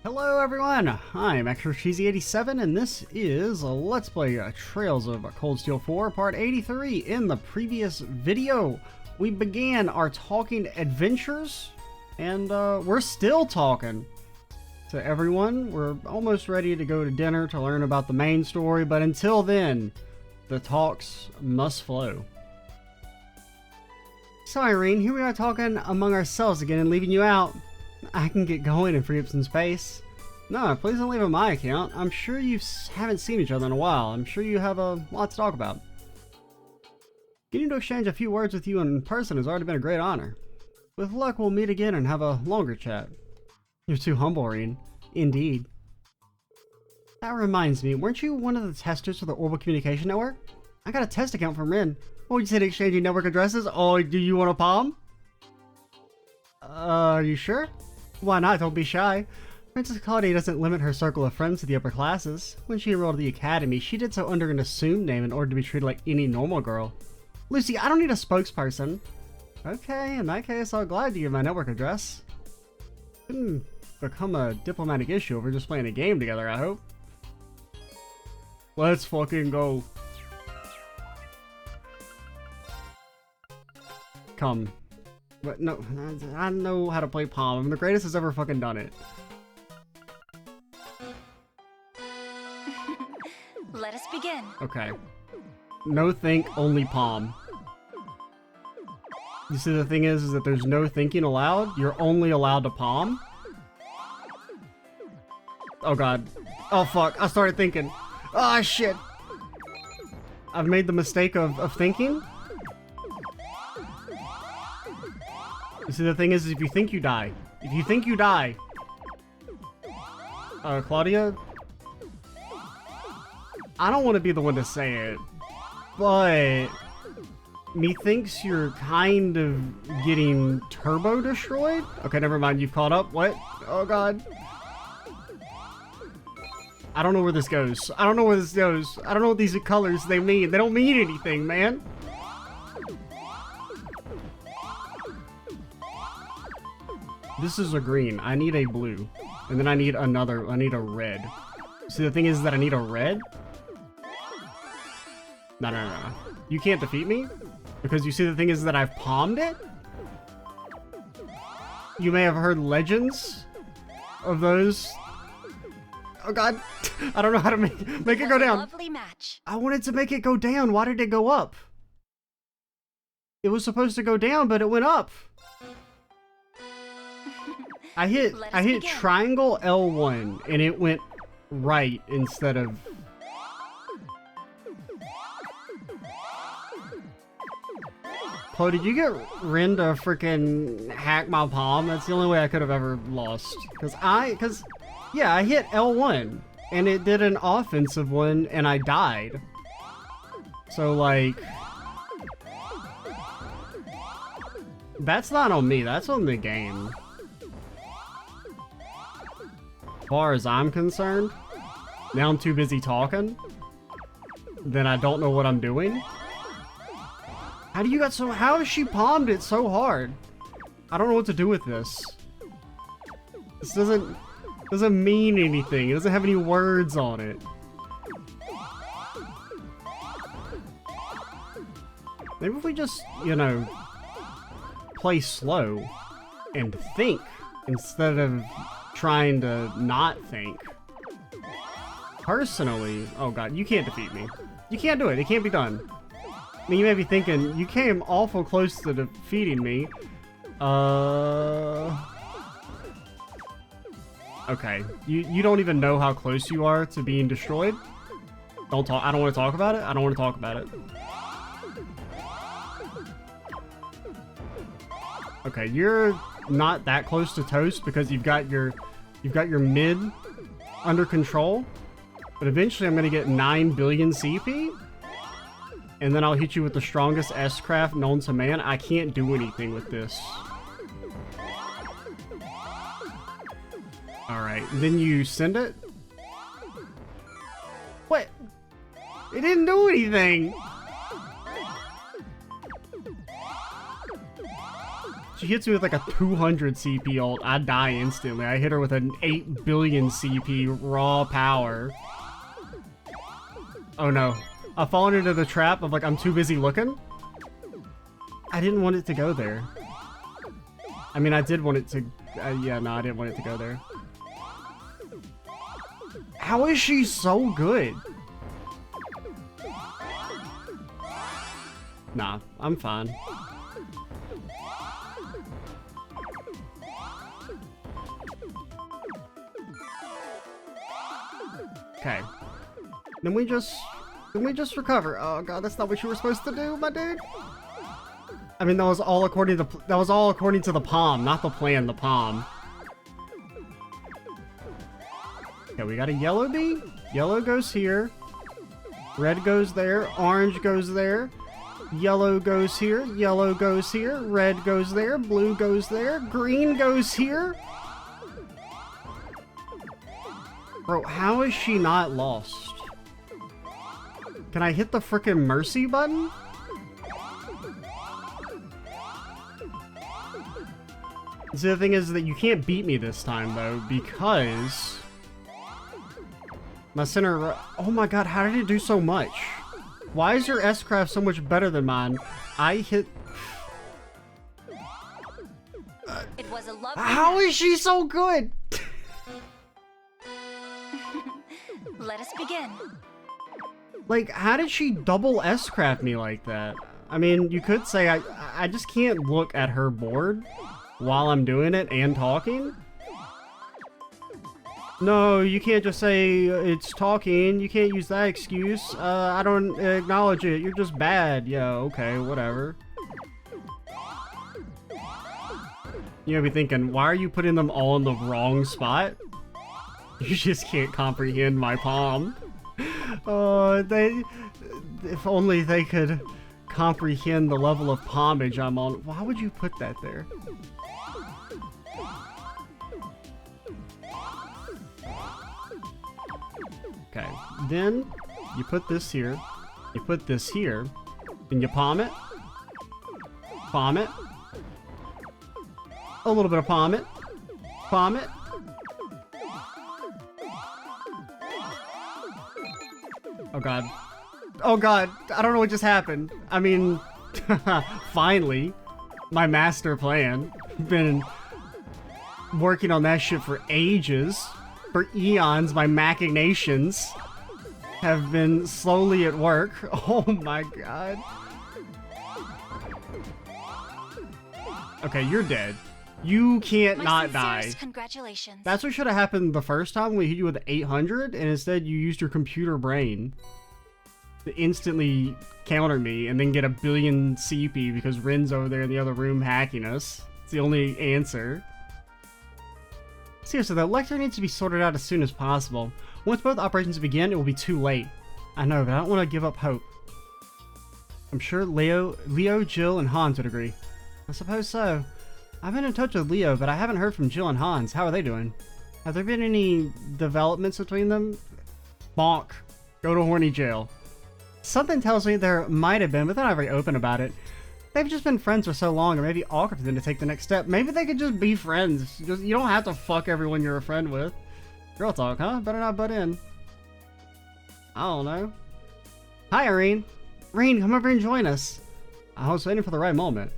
Hello everyone, I'm Extra Cheesy87 and this is a Let's Play Trails of Cold Steel 4 Part 83. In the previous video, we began our talking adventures, and we're still talking to everyone. We're almost ready to go to dinner to learn about the main story, but until then, the talks must flow. So Irene, here we are talking among ourselves again and leaving you out. I can get going and free up some space. No, please don't leave on my account. I'm sure you haven't seen each other in a while. I'm sure you have a lot to talk about. Getting to exchange a few words with you in person has already been a great honor. With luck, we'll meet again and have a longer chat. You're too humble, Irene. Indeed. That reminds me, weren't you one of the testers for the Orbital Communication Network? I got a test account from Rin. Oh, you said exchanging network addresses? Oh, do you want a palm? Are you sure? Why not? Don't be shy. Princess Claudia doesn't limit her circle of friends to the upper classes. When she enrolled at the academy, she did so under an assumed name in order to be treated like any normal girl. Lucy, I don't need a spokesperson. Okay, in that case, I'll gladly give you my network address. Didn't become a diplomatic issue over just playing a game together, I hope. Let's fucking go. Come. But no, I know how to play Palm. I'm the greatest has ever fucking done it. Let us begin. Okay. No think, only Palm. You see, the thing is that there's no thinking allowed. You're only allowed to Palm. Oh god. Oh fuck, I started thinking. Oh shit. I've made the mistake of thinking. You see, the thing is if you think you die. If you think you die. Claudia? I don't want to be the one to say it, but methinks you're kind of getting turbo destroyed? Okay, never mind, you've caught up. What? Oh god. I don't know where this goes. I don't know where this goes. I don't know what these colors they mean. They don't mean anything, man. This is a green. I need a blue. And then I need another. I need a red. See, the thing is that I need a red? No. You can't defeat me? Because you see, the thing is that I've palmed it? You may have heard legends of those. Oh god. I don't know how to make it go down. Lovely match. I wanted to make it go down. Why did it go up? It was supposed to go down, but it went up. I hit triangle L1 and it went right instead of... Chloe, did you get Rin to freaking hack my palm? That's the only way I could have ever lost. Yeah, I hit L1 and it did an offensive one and I died. So like... That's not on me, that's on the game. As far as I'm concerned, now I'm too busy talking, then I don't know what I'm doing. How do you got so? How has she palmed it so hard? I don't know what to do with this. This doesn't mean anything. It doesn't have any words on it. Maybe if we just, you know, play slow and think instead of trying to not think. Personally, oh god, you can't defeat me. You can't do it. It can't be done. I mean, you may be thinking, you came awful close to defeating me. Okay. You don't even know how close you are to being destroyed? Don't talk. I don't want to talk about it. I don't want to talk about it. Okay, you're not that close to toast because you've got your mid under control, but eventually I'm gonna get 9 billion CP, and then I'll hit you with the strongest S-craft known to man. I can't do anything with this. Alright, then you send it? What? It didn't do anything! She hits me with like a 200 CP ult, I die instantly. I hit her with an 8 billion CP raw power. Oh no. I've fallen into the trap of like, I'm too busy looking. I didn't want it to go there. I mean, I did want it to... yeah, no, I didn't want it to go there. How is she so good? Nah, I'm fine. Okay. Then we just recover. Oh god, that's not what you were supposed to do, my dude. I mean, that was all according to the palm, not the plan, the palm. Okay, we got a yellow bee. Yellow goes here. Red goes there. Orange goes there. Yellow goes here. Yellow goes here. Red goes there. Blue goes there. Green goes here. Bro, how is she not lost? Can I hit the frickin' mercy button? See, the thing is that you can't beat me this time, though, because... my center... oh my god, how did it do so much? Why is your S-Craft so much better than mine? I hit... It was a lovely how is she so good? Let us begin. Like, how did she double S-Craft me like that? I mean, you could say I just can't look at her board while I'm doing it and talking. No, you can't just say it's talking. You can't use that excuse. I don't acknowledge it. You're just bad. Yeah, okay, whatever. You'll be thinking, why are you putting them all in the wrong spot? You just can't comprehend my palm. Oh, if only they could comprehend the level of palmage I'm on. Why would you put that there? Okay, then you put this here, you put this here, then you palm it, a little bit of palm it, oh god, oh god, I don't know what just happened. I mean, finally, my master plan, been working on that shit for ages. For eons, my machinations have been slowly at work. Oh my god. Okay, you're dead. You can't not die. Congratulations. That's what should have happened the first time when we hit you with 800, and instead you used your computer brain to instantly counter me and then get a billion CP because Rin's over there in the other room hacking us. It's the only answer. Seriously though, Lecter needs to be sorted out as soon as possible. Once both operations begin, it will be too late. I know, but I don't want to give up hope. I'm sure Leo, Jill, and Hans would agree. I suppose so. I've been in touch with Leo, but I haven't heard from Jill and Hans. How are they doing? Have there been any developments between them? Bonk. Go to horny jail. Something tells me there might have been, but they're not very open about it. They've just been friends for so long, or maybe awkward for them to take the next step. Maybe they could just be friends. You don't have to fuck everyone you're a friend with. Girl talk, huh? Better not butt in. I don't know. Hi, Irene. Irene, come over and join us. I was waiting for the right moment.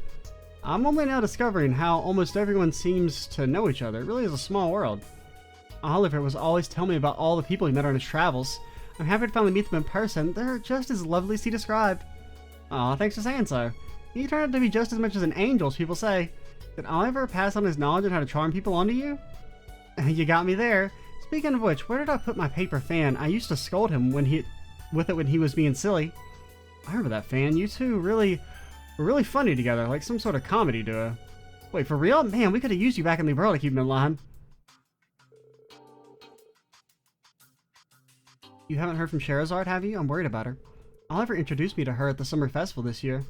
I'm only now discovering how almost everyone seems to know each other. It really is a small world. Oliver was always telling me about all the people he met on his travels. I'm happy to finally meet them in person. They're just as lovely as he described. Aw, thanks for saying so. You turn out to be just as much as an angel, as people say. Did Oliver pass on his knowledge on how to charm people onto you? You got me there. Speaking of which, where did I put my paper fan? I used to scold him with it when he was being silly. I remember that fan. You two were really funny together, like some sort of comedy duo. Wait, for real? Man, we could have used you back in the world to keep him in line. You haven't heard from Sherazard, have you? I'm worried about her. Oliver introduced me to her at the summer festival this year.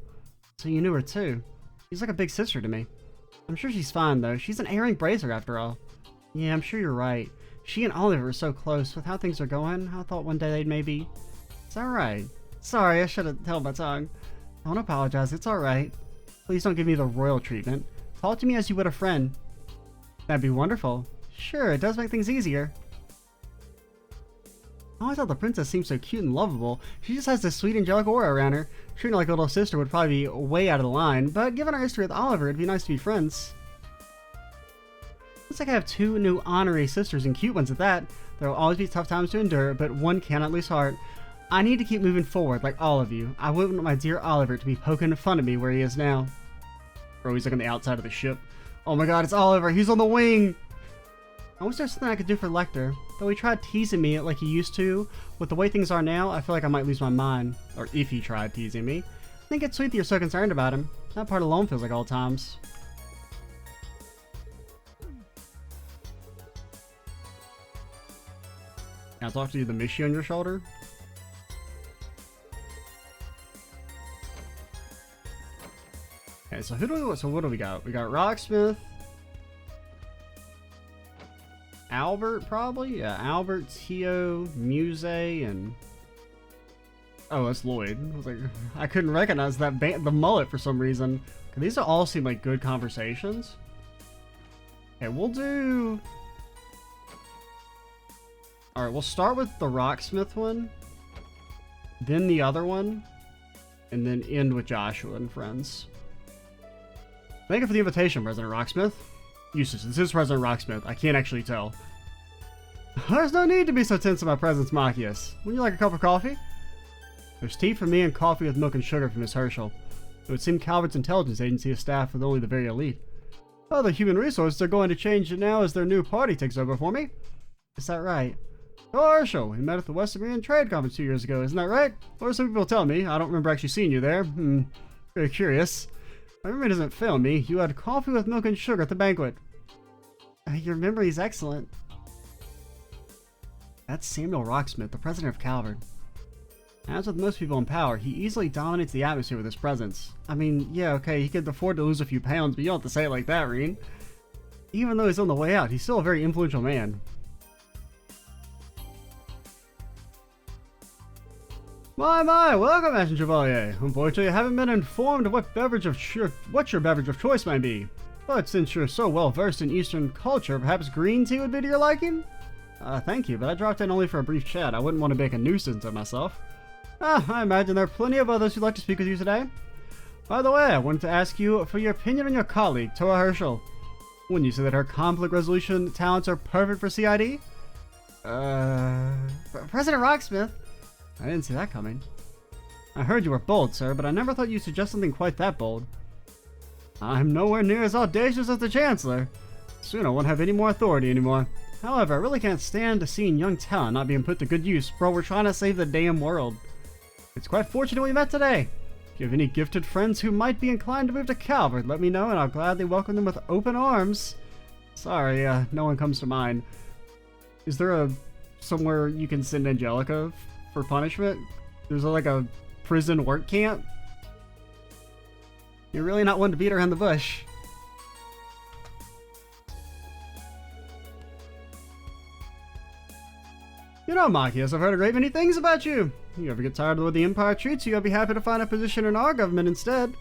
So you knew her too. She's like a big sister to me. I'm sure she's fine though. She's an A-rank bracer after all. Yeah, I'm sure you're right. She and Oliver are so close. With how things are going, I thought one day they'd maybe... It's alright. Sorry, I should have held my tongue. Don't apologize, it's alright. Please don't give me the royal treatment. Talk to me as you would a friend. That'd be wonderful. Sure, it does make things easier. I always thought the princess seemed so cute and lovable. She just has this sweet angelic aura around her. Treating her like a little sister would probably be way out of the line, but given our history with Oliver, it'd be nice to be friends. Looks like I have two new honorary sisters and cute ones at that. There will always be tough times to endure, but one cannot lose heart. I need to keep moving forward like all of you. I wouldn't want my dear Oliver to be poking fun at me where he is now. Bro, he's like on the outside of the ship. Oh my god, it's Oliver. He's on the wing. I wish there's something I could do for Lecter. Though he tried teasing me like he used to, with the way things are now, I feel like I might lose my mind. Or if he tried teasing me. I think it's sweet that you're so concerned about him. That part alone feels like old times. Can I talk to you the Mishi on your shoulder? Okay, so what do we got? We got Rocksmith. Albert, probably? Yeah, Albert, Tio, Muse, and... Oh, that's Lloyd. I was like, I couldn't recognize that the mullet for some reason. These all seem like good conversations. Okay, we'll do... Alright, we'll start with the Rocksmith one. Then the other one. And then end with Joshua and friends. Thank you for the invitation, President Rocksmith. Useless. This is President Rocksmith. I can't actually tell. There's no need to be so tense in my presence, Machias. Would you like a cup of coffee? There's tea for me and coffee with milk and sugar for Miss Herschel. It would seem Calvert's intelligence agency is staffed with only the very elite. Oh, the human resources are going to change it now as their new party takes over for me. Is that right? Oh, Herschel, we met at the West American Trade Conference 2 years ago, isn't that right? Or some people tell me. I don't remember actually seeing you there. Very curious. My memory doesn't fail me. You had coffee with milk and sugar at the banquet. Your memory is excellent. That's Samuel Rocksmith, the president of Calvert. As with most people in power, he easily dominates the atmosphere with his presence. I mean, yeah, okay, he could afford to lose a few pounds, but you don't have to say it like that, Reen. Even though he's on the way out, he's still a very influential man. My, welcome, Ashton Chevalier. Unfortunately, I haven't been informed of what your beverage of choice might be. But since you're so well versed in Eastern culture, perhaps green tea would be to your liking? Thank you, but I dropped in only for a brief chat. I wouldn't want to make a nuisance of myself. I imagine there are plenty of others who'd like to speak with you today. By the way, I wanted to ask you for your opinion on your colleague, Toa Herschel. Wouldn't you say that her conflict resolution talents are perfect for CID? President Rocksmith? I didn't see that coming. I heard you were bold, sir, but I never thought you'd suggest something quite that bold. I'm nowhere near as audacious as the Chancellor. Soon I won't have any more authority anymore. However, I really can't stand to seeing young talent not being put to good use, bro. We're trying to save the damn world. It's quite fortunate we met today. If you have any gifted friends who might be inclined to move to Calvert, let me know and I'll gladly welcome them with open arms. Sorry, no one comes to mind. Is there somewhere you can send Angelica for punishment? There's like a prison work camp? You're really not one to beat around the bush. You know, Machias, I've heard a great many things about you. You ever get tired of the way the Empire treats you, I'll be happy to find a position in our government instead.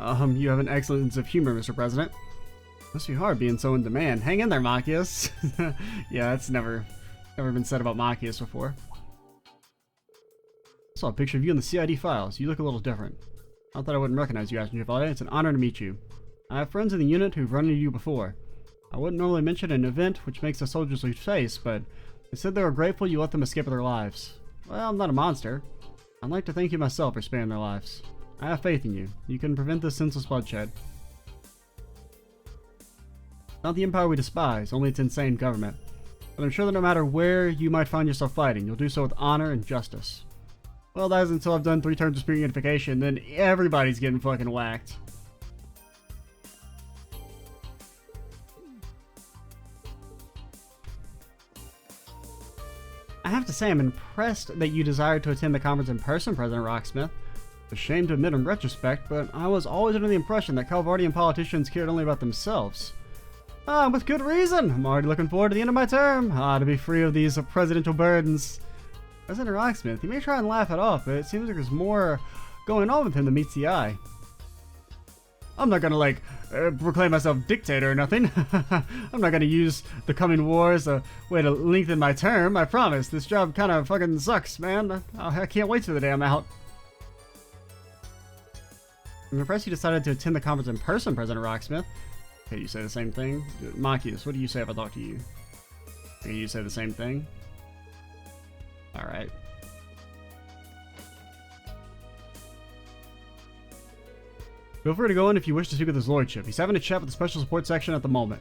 You have an excellent sense of humor, Mr. President. Must be hard being so in demand. Hang in there, Machias. Yeah, that's never been said about Machias before. I saw a picture of you in the CID files. You look a little different. I thought I wouldn't recognize you, Ashton Chevalier. It's an honor to meet you. I have friends in the unit who've run into you before. I wouldn't normally mention an event which makes the soldiers lose face, but they said they were grateful you let them escape with their lives. Well, I'm not a monster. I'd like to thank you myself for sparing their lives. I have faith in you. You can prevent this senseless bloodshed. Not the Empire we despise, only its insane government. But I'm sure that no matter where you might find yourself fighting, you'll do so with honor and justice. Well, that is until I've done 3 turns of Spirit Unification, then everybody's getting fucking whacked. I have to say I'm impressed that you desired to attend the conference in person, President Rocksmith. It's a shame to admit in retrospect, but I was always under the impression that Calvardian politicians cared only about themselves. With good reason. I'm already looking forward to the end of my term. To be free of these presidential burdens. President Rocksmith, you may try and laugh it off, but it seems like there's more going on with him than meets the eye. I'm not gonna, like, proclaim myself dictator or nothing. I'm not gonna use the coming war as a way to lengthen my term. I promise. This job kind of fucking sucks, man. I can't wait till the day I'm out. I'm impressed you decided to attend the conference in person, President Rocksmith. Okay, you say the same thing? Machius, what do you say if I talk to you? Okay, you say the same thing? Alright. Feel free to go in if you wish to speak with his lordship. He's having a chat with the special support section at the moment.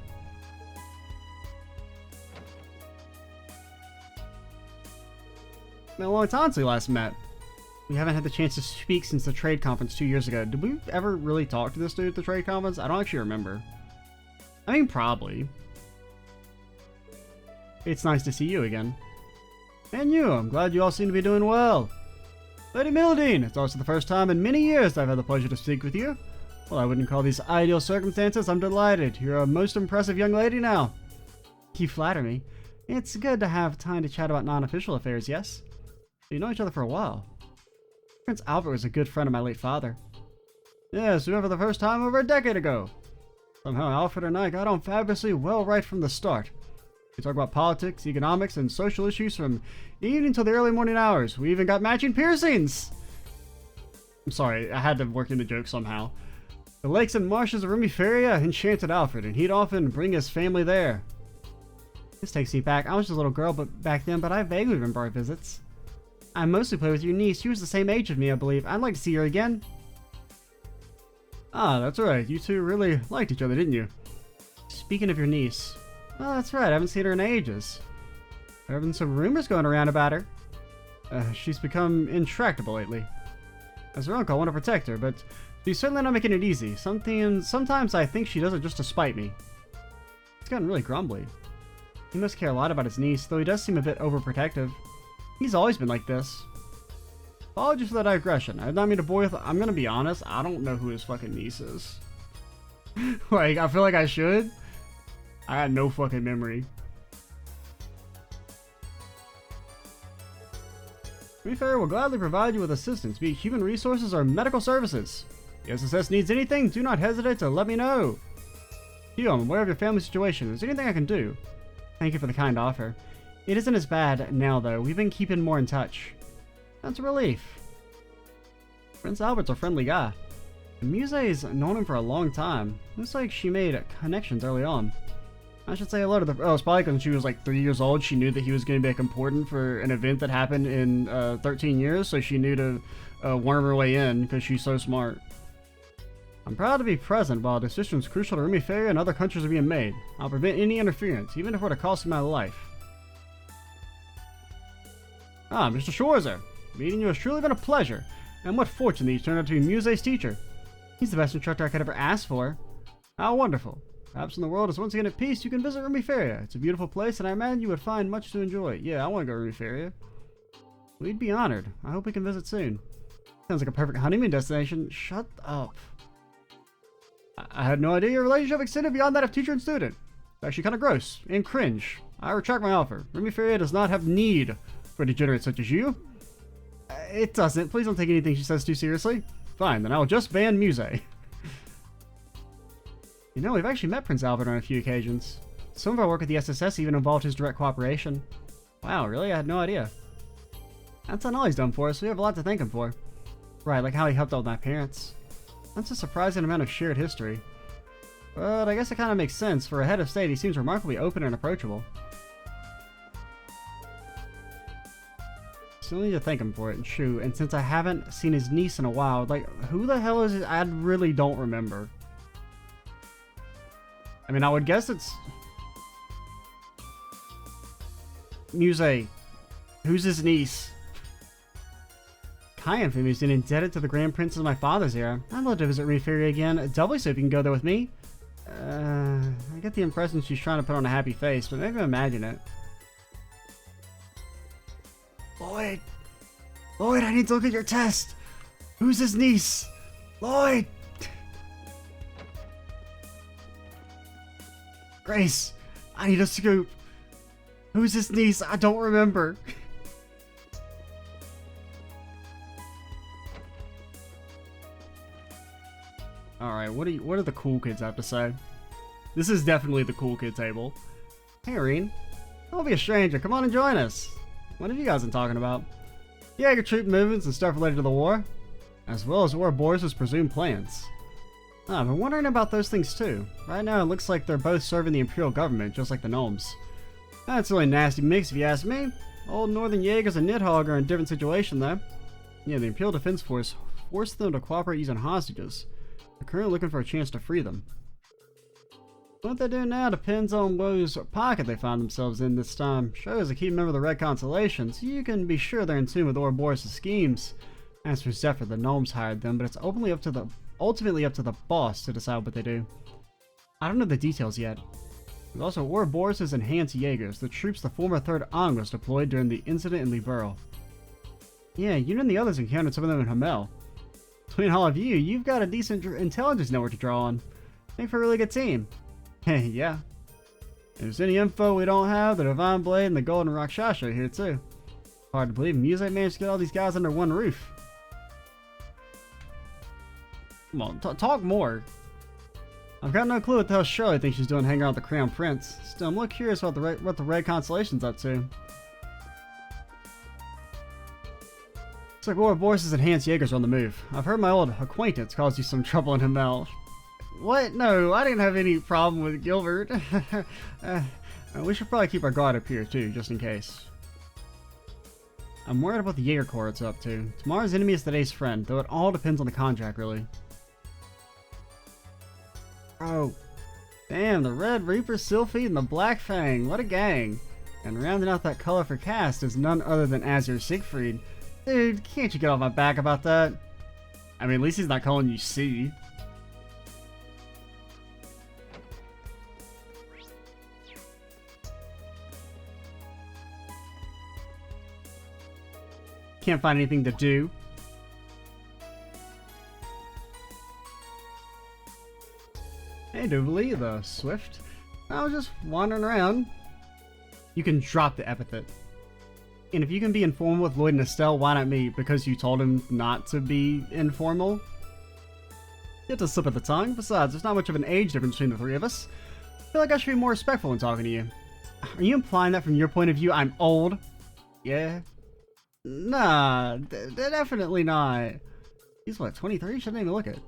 It's been a long time since we last met. We haven't had the chance to speak since the trade conference 2 years ago. Did we ever really talk to this dude at the trade conference? I don't actually remember. I mean, probably. It's nice to see you again. And you, I'm glad you all seem to be doing well. Lady Mildine, it's also the first time in many years I've had the pleasure to speak with you. Well, I wouldn't call these ideal circumstances. I'm delighted. You're a most impressive young lady now. You flatter me. It's good to have time to chat about non-official affairs, yes? You know each other for a while. Prince Albert was a good friend of my late father. Yes, we met for the first time over a decade ago. Somehow Alfred and I got on fabulously well right from the start. We talk about politics, economics, and social issues from evening till the early morning hours. We even got matching piercings! I'm sorry, I had to work in the joke somehow. The lakes and marshes of Rumiferia enchanted Alfred, and he'd often bring his family there. This takes me back. I was just a little girl back then, but I vaguely remember our visits. I mostly played with your niece. She was the same age as me, I believe. I'd like to see her again. Ah, that's right. You two really liked each other, didn't you? Speaking of your niece. Oh, that's right. I haven't seen her in ages. There have been some rumors going around about her. She's become intractable lately. As her uncle, I want to protect her, but she's certainly not making it easy. Sometimes I think she does it just to spite me. He's gotten really grumbly. He must care a lot about his niece, though he does seem a bit overprotective. He's always been like this. Apologies for that digression. I did not mean to bore you with... I'm gonna be honest, I don't know who his fucking niece is. Like, I feel like I should. I got no fucking memory. Rumiferia will gladly provide you with assistance, be it human resources or medical services. If the SSS needs anything, do not hesitate to let me know. Hugh, I'm aware of your family situation. Is there anything I can do? Thank you for the kind offer. It isn't as bad now, though. We've been keeping more in touch. That's a relief. Prince Albert's a friendly guy. Muse's known him for a long time. Looks like she made connections early on. I should say hello to the... Oh, it's probably when she was like 3 years old. She knew that he was going to be like, important for an event that happened in 13 years, so she knew to worm her way in because she's so smart. I'm proud to be present while decisions crucial to Rumiferia and other countries are being made. I'll prevent any interference, even if it were to cost me my life. Ah, Mr. Schwarzer. Meeting you has truly been a pleasure, and what fortune that you turned out to be Muse's teacher. He's the best instructor I could ever ask for. How wonderful. Perhaps when the world is once again at peace, you can visit Rumiferia. It's a beautiful place, and I imagine you would find much to enjoy. Yeah, I want to go to Rumiferia. We'd be honored. I hope we can visit soon. Sounds like a perfect honeymoon destination. Shut up. I had no idea your relationship extended beyond that of teacher and student. It's actually kind of gross and cringe. I retract my offer. Rumiferia does not have need for degenerates such as you. It doesn't. Please don't take anything she says too seriously. Fine, then I will just ban Muse. You know, we've actually met Prince Albert on a few occasions. Some of our work with the SSS even involved his direct cooperation. Wow, really? I had no idea. That's not all he's done for us. We have a lot to thank him for. Right, like how he helped out with my parents. That's a surprising amount of shared history. But I guess it kind of makes sense. For a head of state, he seems remarkably open and approachable. Still need to thank him for it, and true. And since I haven't seen his niece in a while, like, who the hell is it? I really don't remember. I mean, I would guess it's... Muse. Who's his niece? Kai family has been indebted to the Grand Prince of my father's era. I'd love to visit Rumiferia again, doubly so if you can go there with me. I get the impression she's trying to put on a happy face, but maybe imagine it. Lloyd! Lloyd, I need to look at your test! Who's his niece? Lloyd! Grace, I need a scoop. Who's his niece? I don't remember. Alright. Alright, what do the cool kids have to say? This is definitely the cool kid table. Hey, Irene. Don't be a stranger. Come on and join us. What have you guys been talking about? Jaeger troop movements and stuff related to the war, as well as Ouroboros' presumed plans. I've been wondering about those things too. Right now it looks like they're both serving the Imperial government, just like the gnomes. That's a really nasty mix if you ask me. Old Northern Jaegers and Nidhogg are in a different situation though. Yeah, the Imperial Defense Force forced them to cooperate using hostages. They're currently looking for a chance to free them. What they do now depends on whose pocket they find themselves in this time. Sure, as a key member of the Red Constellations, you can be sure they're in tune with Ouroboros' schemes. As for Zephyr, the gnomes hired them, but it's ultimately up to the boss to decide what they do. I don't know the details yet. There's also Ouroboros' enhanced Jaegers, the troops the former 3rd Angus deployed during the incident in Liberl. Yeah, you and the others encountered some of them in Hamel. Between all of you, you've got a decent intelligence network to draw on. Make for a really good team. Hey, yeah. If there's any info we don't have, the Divine Blade and the Golden Rakshasa are here too. Hard to believe Muse managed to get all these guys under one roof. Come on, talk more. I've got no clue what the hell Shirley thinks she's doing hanging out with the Crown Prince. Still, I'm a little curious about what the Red Constellation's up to. Looks like Ouroboros' enhanced Jaegers are on the move. I've heard my old acquaintance caused you some trouble in Hamel. What? No, I didn't have any problem with Gilbert. We should probably keep our guard up here too, just in case. I'm worried about the Jaeger Corps it's up to. Tomorrow's enemy is today's friend, though it all depends on the contract, really. Oh, damn, the Red Reaper, Sylphie, and the Black Fang. What a gang. And rounding out that colorful cast is none other than Azure Siegfried. Dude, can't you get off my back about that? I mean, at least he's not calling you C. Can't find anything to do. Hey, Duvalie, the Swift. I was just wandering around. You can drop the epithet. And if you can be informal with Lloyd and Estelle, why not me? Because you told him not to be informal? It's a slip of the tongue. Besides, there's not much of an age difference between the three of us. I feel like I should be more respectful when talking to you. Are you implying that from your point of view I'm old? Yeah. Nah, definitely not. He's what, 23? Shouldn't even look at.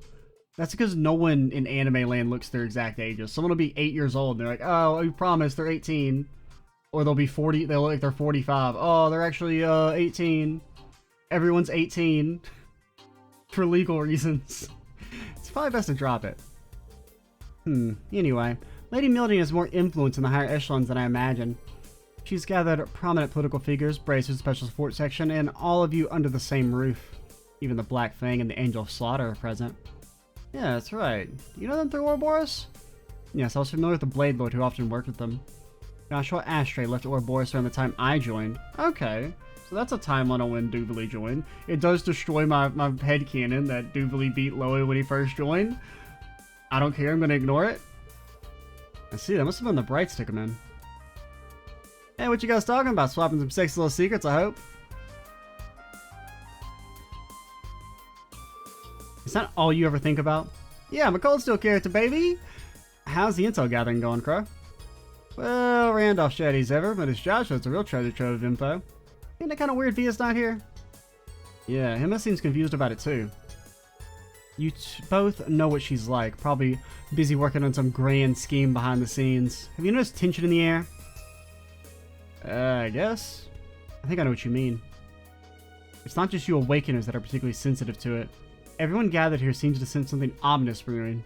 That's because no one in anime land looks their exact ages. Someone will be 8 years old and they're like, oh, we promise they're 18. Or they'll be 40, they'll look like they're 45. Oh, they're actually 18. Everyone's 18. For legal reasons. It's probably best to drop it. Anyway, Lady Mildy has more influence in the higher echelons than I imagined. She's gathered prominent political figures, Bracer's Special Support Section, and all of you under the same roof. Even the Black Fang and the Angel of Slaughter are present. Yeah, that's right. You know them through Ouroboros? Yes, I was familiar with the Blade Lord who often worked with them. Joshua Ashtray left Ouroboros around the time I joined. Okay, so that's a timeline on when Duvalie joined. It does destroy my headcanon that Duvalie beat Loey when he first joined. I don't care, I'm gonna ignore it. I see, that must have been the Brights took him in. Hey, what you guys talking about? Swapping some sexy little secrets, I hope. Is that all you ever think about? Yeah, I'm a Cold Steel character, baby! How's the intel gathering going, Crow? Well, Randolph shaddy's ever, but his Joshua's a real treasure trove of info. Isn't it kind of weird Via's not here? Yeah, Emma seems confused about it too. You both know what she's like, probably busy working on some grand scheme behind the scenes. Have you noticed tension in the air? I guess. I think I know what you mean. It's not just you Awakeners that are particularly sensitive to it. Everyone gathered here seems to sense something ominous brewing.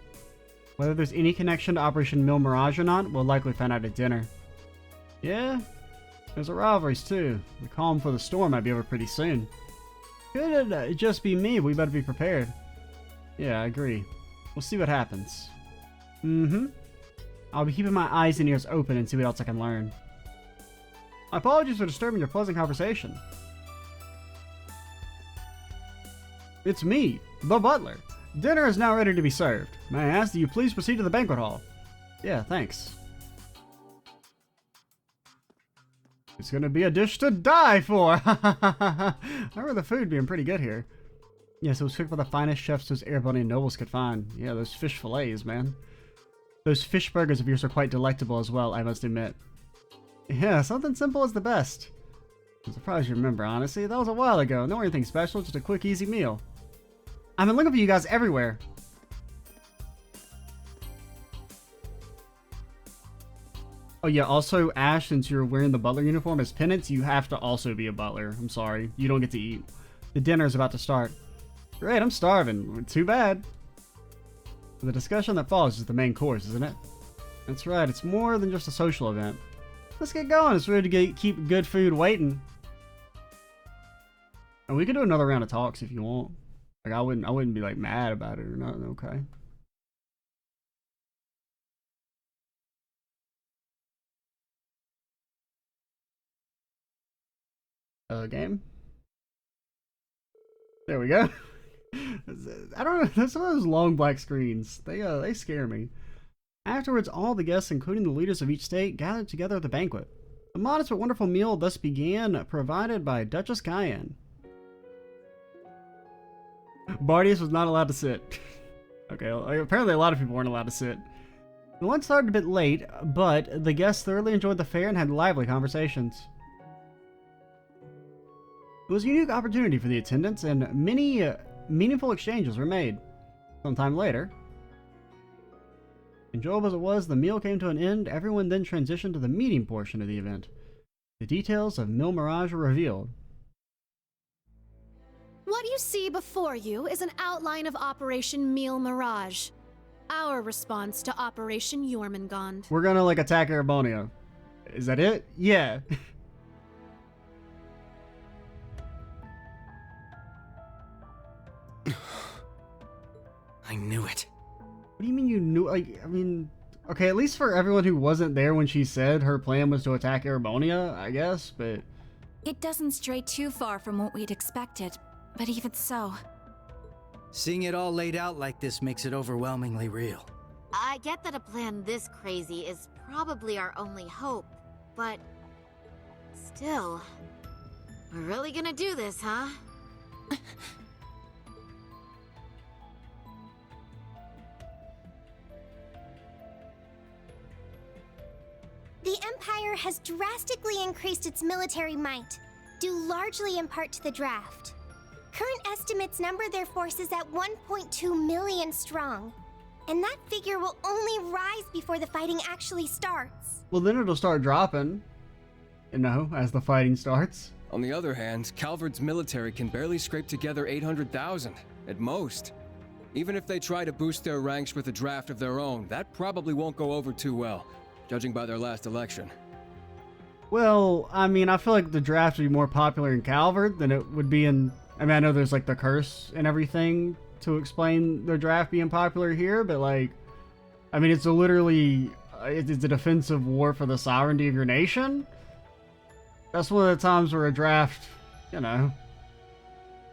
Whether there's any connection to Operation Mill Mirage or not, we'll likely find out at dinner. Yeah, there's a rivalries too. The calm for the storm might be over pretty soon. Could it just be me? We better be prepared. Yeah, I agree. We'll see what happens. I'll be keeping my eyes and ears open and see what else I can learn. My apologies for disturbing your pleasant conversation. It's me, the butler. Dinner is now ready to be served. May I ask that you please proceed to the banquet hall? Yeah, thanks. It's gonna be a dish to die for! I remember the food being pretty good here. Yes, it was cooked by the finest chefs those Erebonian nobles could find. Yeah, those fish fillets, man. Those fish burgers of yours are quite delectable as well, I must admit. Yeah, something simple is the best. I'm surprised you remember, honestly. That was a while ago. No anything special, just a quick, easy meal. I've been looking for you guys everywhere. Oh yeah, also, Ash, since you're wearing the butler uniform as penance, you have to also be a butler. I'm sorry. You don't get to eat. The dinner is about to start. Great, I'm starving. Too bad. The discussion that follows is the main course, isn't it? That's right, it's more than just a social event. Let's get going. It's ready to keep good food waiting. And we could do another round of talks if you want. Like I wouldn't be like mad about it or nothing, okay? Game. There we go. I don't know. There's some of those long black screens. They scare me. Afterwards, all the guests, including the leaders of each state, gathered together at the banquet. A modest but wonderful meal thus began, provided by Duchess Cayenne. Bardius was not allowed to sit. Okay, apparently a lot of people weren't allowed to sit. The lunch started a bit late, but the guests thoroughly enjoyed the fare and had lively conversations. It was a unique opportunity for the attendants, and many meaningful exchanges were made. Sometime later, enjoyable as it was, the meal came to an end. Everyone then transitioned to the meeting portion of the event. The details of Mill Mirage were revealed. What you see before you is an outline of Operation Mille Mirage, our response to Operation Jormungand. We're gonna like attack Erebonia. Is that it? Yeah. I knew it. What do you mean you knew? Like, I mean, okay, at least for everyone who wasn't there when she said her plan was to attack Erebonia, I guess, but... It doesn't stray too far from what we'd expected, but even so... Seeing it all laid out like this makes it overwhelmingly real. I get that a plan this crazy is probably our only hope, but... Still... We're really gonna do this, huh? The Empire has drastically increased its military might, due largely in part to the draft. Current estimates number their forces at 1.2 million strong, and that figure will only rise before the fighting actually starts. Well, then it'll start dropping, you know, as the fighting starts. On the other hand, Calvard's military can barely scrape together 800,000, at most. Even if they try to boost their ranks with a draft of their own, that probably won't go over too well, judging by their last election. Well, I mean, I feel like the draft would be more popular in Calvard than it would be in... I mean, I know there's like the curse and everything to explain the draft being popular here, but like... I mean, it's literally... It's a defensive war for the sovereignty of your nation. That's one of the times where a draft, you know,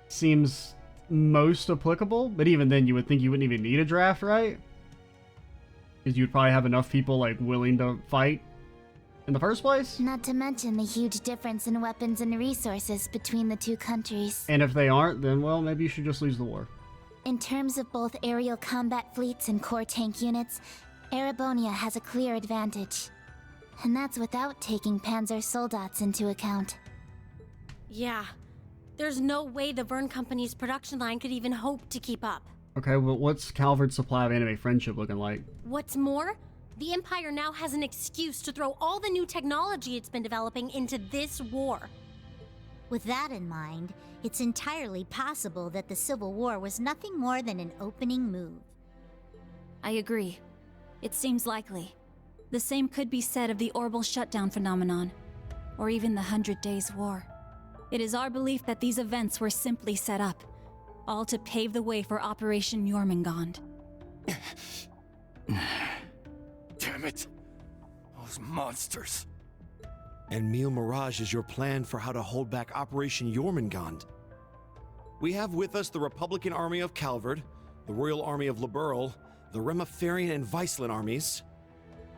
seems most applicable. But even then, you would think you wouldn't even need a draft, right? Because you'd probably have enough people, like, willing to fight in the first place. Not to mention the huge difference in weapons and resources between the two countries. And if they aren't, then, well, maybe you should just lose the war. In terms of both aerial combat fleets and core tank units, Erebonia has a clear advantage. And that's without taking Panzer Soldats into account. Yeah. There's no way the Vern Company's production line could even hope to keep up. Okay, well, what's Calvard's supply of anime friendship looking like? What's more, the Empire now has an excuse to throw all the new technology it's been developing into this war. With that in mind, it's entirely possible that the Civil War was nothing more than an opening move. I agree. It seems likely. The same could be said of the orbital shutdown phenomenon, or even the 100 Days War. It is our belief that these events were simply set up, all to pave the way for Operation Jormungand. Damn it! Those monsters. And Mille Mirage is your plan for how to hold back Operation Jormungand. We have with us the Republican Army of Calvard, the Royal Army of Liberl, the Remiferian and Viceland armies,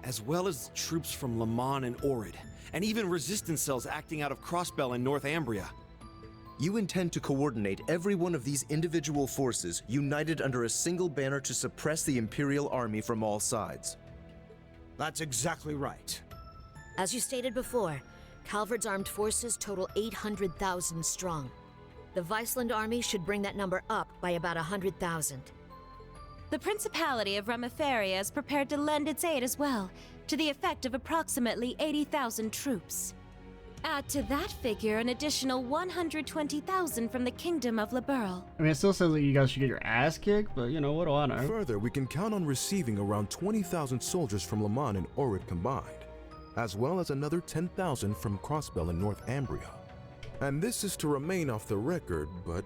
as well as troops from Le Mans and Orid, and even resistance cells acting out of Crossbell in North Ambria. You intend to coordinate every one of these individual forces united under a single banner to suppress the Imperial Army from all sides. That's exactly right. As you stated before, Calvard's armed forces total 800,000 strong. The Viceland army should bring that number up by about 100,000. The Principality of Remiferia is prepared to lend its aid as well, to the effect of approximately 80,000 troops. Add to that figure an additional 120,000 from the Kingdom of Liberl. I mean, it still says that you guys should get your ass kicked, but you know, what do I know? Further, we can count on receiving around 20,000 soldiers from Le Mans and Orid combined, as well as another 10,000 from Crossbell and North Ambria. And this is to remain off the record, but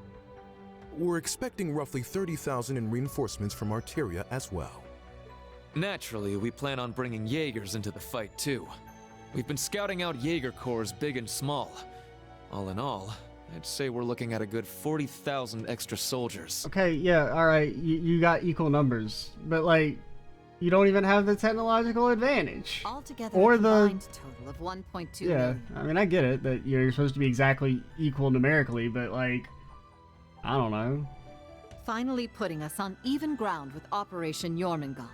we're expecting roughly 30,000 in reinforcements from Arteria as well. Naturally, we plan on bringing Jaegers into the fight too. We've been scouting out Jaeger corps big and small. All in all, I'd say we're looking at a good 40,000 extra soldiers. Okay, yeah, alright, you got equal numbers, but like, you don't even have the technological advantage. Altogether, or a the combined total of 1.2 yeah, million. I mean, I get it that you're supposed to be exactly equal numerically, but like, I don't know. Finally putting us on even ground with Operation Jormungand.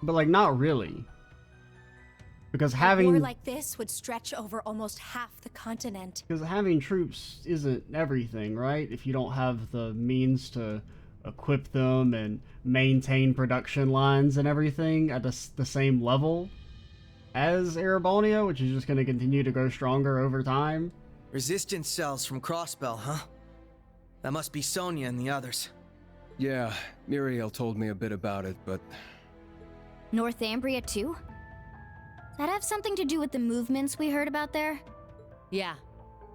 But like, not really. Because A having war like this would stretch over almost half the continent. Because having troops isn't everything, right? If you don't have the means to equip them and maintain production lines and everything at the same level as Erebalnia, which is just going to continue to grow stronger over time. Resistance cells from Crossbell, huh? That must be Sonia and the others. Yeah, Muriel told me a bit about it, but... North Ambria too? That have something to do with the movements we heard about there? Yeah.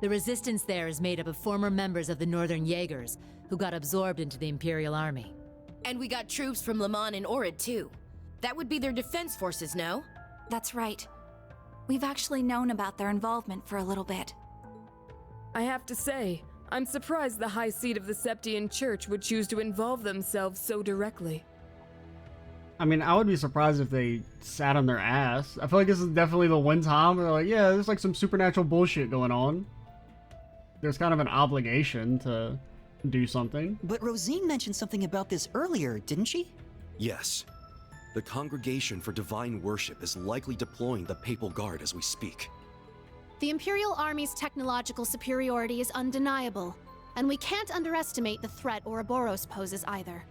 The resistance there is made up of former members of the Northern Jaegers, who got absorbed into the Imperial Army. And we got troops from Le Mans and Orid, too. That would be their defense forces, no? That's right. We've actually known about their involvement for a little bit. I have to say, I'm surprised the High Seat of the Septian Church would choose to involve themselves so directly. I mean, I would be surprised if they sat on their ass. I feel like this is definitely the one time where they're like, yeah, there's like some supernatural bullshit going on. There's kind of an obligation to do something. But Rosine mentioned something about this earlier, didn't she? Yes. The Congregation for Divine Worship is likely deploying the Papal Guard as we speak. The Imperial Army's technological superiority is undeniable, and we can't underestimate the threat Ouroboros poses either.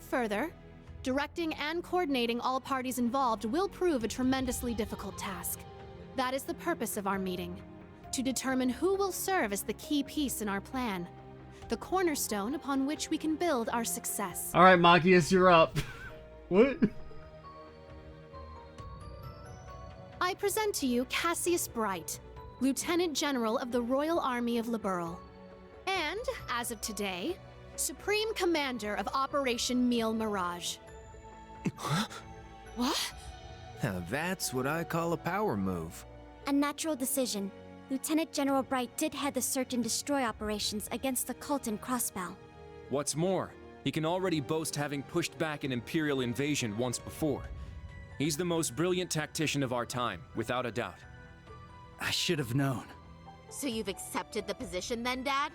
Further, directing and coordinating all parties involved will prove a tremendously difficult task. That is the purpose of our meeting, to determine who will serve as the key piece in our plan, the cornerstone upon which we can build our success. All right, Machias, you're up. What? I present to you Cassius Bright, Lieutenant General of the Royal Army of Liberl, and, as of today, Supreme Commander of Operation Mille Mirage. What? Now that's what I call a power move. A natural decision. Lieutenant General Bright did head the search and destroy operations against the cult in Crossbell. What's more, he can already boast having pushed back an Imperial invasion once before. He's the most brilliant tactician of our time, without a doubt. I should have known. So you've accepted the position then, Dad?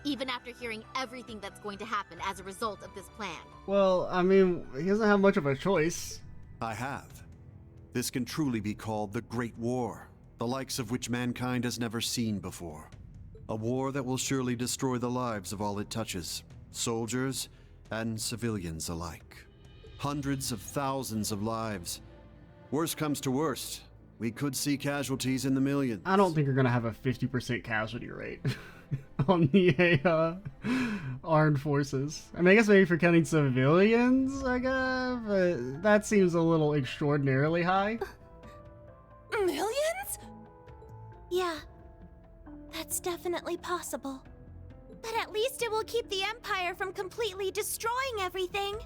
Even after hearing everything that's going to happen as a result of this plan? Well, I mean, he doesn't have much of a choice. I have. This can truly be called the Great War, the likes of which mankind has never seen before. A war that will surely destroy the lives of all it touches, soldiers and civilians alike. Hundreds of thousands of lives. Worst comes to worst, we could see casualties in the millions. I don't think you're gonna have a 50% casualty rate on the armed forces. I mean, I guess maybe for counting civilians, I guess, but that seems a little extraordinarily high. Millions? Yeah, that's definitely possible. But at least it will keep the Empire from completely destroying everything.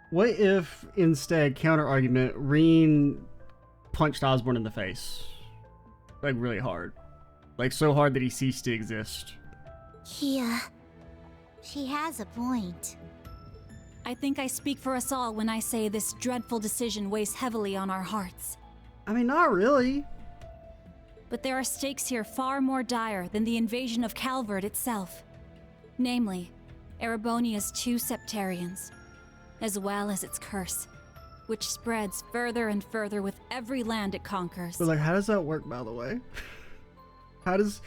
What if, instead, counter-argument, Reen punched Osborn in the face? Like, really hard. Like, so hard that he ceased to exist. Yeah, she has a point. I think I speak for us all when I say this dreadful decision weighs heavily on our hearts. I mean, not really. But there are stakes here far more dire than the invasion of Calvard itself. Namely, Erebonia's 2 septarians, as well as its curse, which spreads further and further with every land it conquers. But like, how does that work, by the way? How does,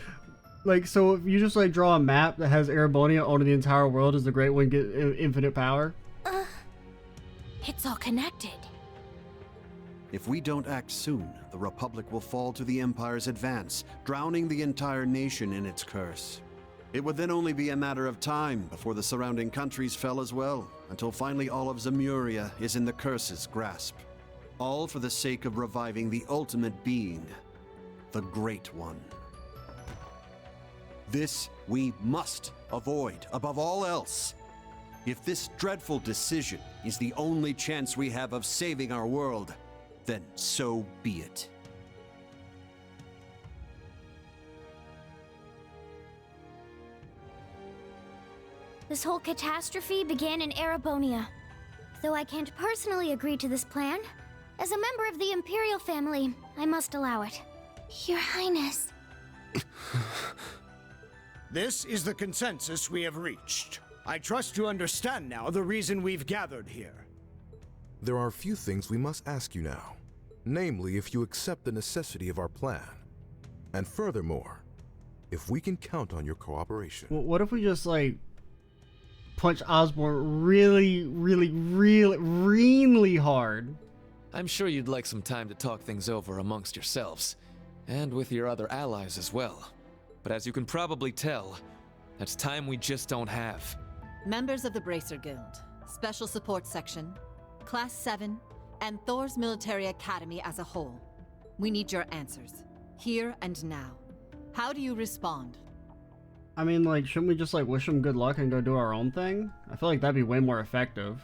like, so if you just like draw a map that has Erebonia owning the entire world, does the Great One get infinite power? It's all connected. If we don't act soon, the Republic will fall to the Empire's advance, drowning the entire nation in its curse. It would then only be a matter of time before the surrounding countries fell as well, until finally all of Zemuria is in the curse's grasp. All for the sake of reviving the ultimate being, the Great One. This we must avoid above all else. If this dreadful decision is the only chance we have of saving our world, then so be it. This whole catastrophe began in Erebonia. Though I can't personally agree to this plan, as a member of the Imperial family, I must allow it. Your Highness. This is the consensus we have reached. I trust you understand now the reason we've gathered here. There are a few things we must ask you now. Namely, if you accept the necessity of our plan. And furthermore, if we can count on your cooperation. Well, what if we just, like, punch Osborn really hard? I'm sure you'd like some time to talk things over amongst yourselves, and with your other allies as well. But as you can probably tell, that's time we just don't have. Members of the Bracer Guild, Special Support Section, Class 7, and Thor's Military Academy as a whole. We need your answers, here and now. How do you respond? I mean, like, shouldn't we just, like, wish them good luck and go do our own thing? I feel like that'd be way more effective.